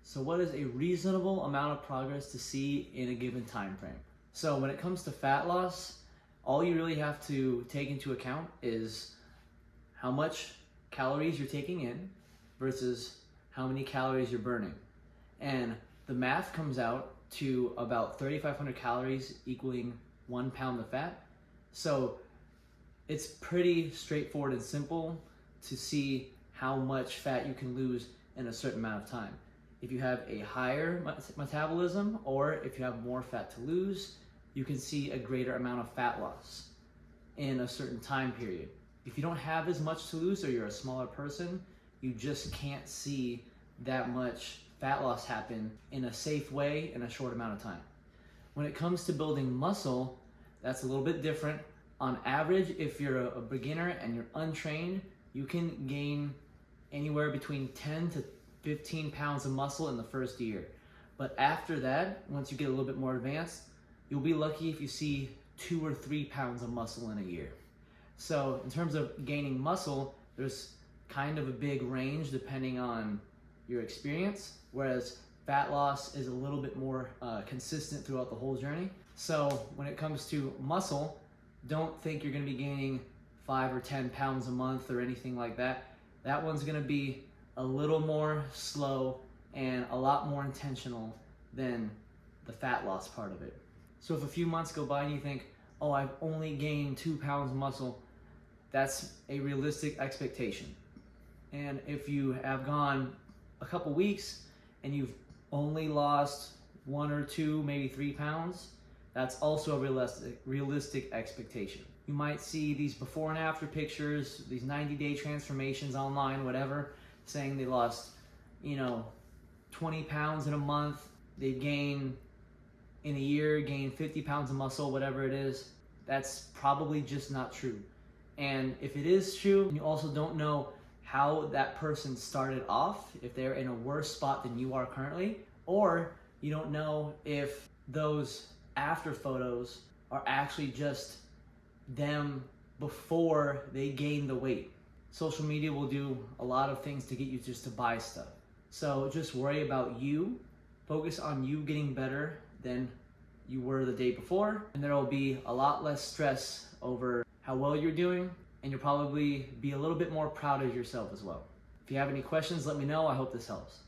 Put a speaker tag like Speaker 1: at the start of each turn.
Speaker 1: So what is a reasonable amount of progress to see in a given time frame? So when it comes to fat loss, all you really have to take into account is how much calories you're taking in versus how many calories you're burning. And the math comes out to about 3,500 calories equaling 1 pound of fat. So it's pretty straightforward and simple to see how much fat you can lose in a certain amount of time. If you have a higher metabolism or if you have more fat to lose, you can see a greater amount of fat loss in a certain time period. If you don't have as much to lose or you're a smaller person, you just can't see that much fat loss happen in a safe way in a short amount of time. When it comes to building muscle, that's a little bit different. On average, if you're a beginner and you're untrained, you can gain anywhere between 10 to 15 pounds of muscle in the first year. But after that, once you get a little bit more advanced, you'll be lucky if you see 2 or 3 pounds of muscle in a year. So in terms of gaining muscle, there's kind of a big range depending on your experience, whereas fat loss is a little bit more consistent throughout the whole journey. So when it comes to muscle, don't think you're gonna be gaining 5 or 10 pounds a month or anything like that. That one's gonna be a little more slow and a lot more intentional than the fat loss part of it. So if a few months go by and you think, oh, I've only gained 2 pounds of muscle, that's a realistic expectation. And if you have gone a couple weeks and you've only lost 1 or 2, maybe 3 pounds, that's also a realistic expectation. You might see these before and after pictures, these 90-day transformations online, whatever, saying they lost, 20 pounds in a month, they gain in a year, gain 50 pounds of muscle, whatever it is. That's probably just not true. And if it is true, you also don't know how that person started off, if they're in a worse spot than you are currently, or you don't know if those after photos are actually just them before they gain the weight. Social media will do a lot of things to get you just to buy stuff. So just worry about you, focus on you getting better than you were the day before, and there will be a lot less stress over how well you're doing, and you'll probably be a little bit more proud of yourself as well. If you have any questions, let me know. I hope this helps.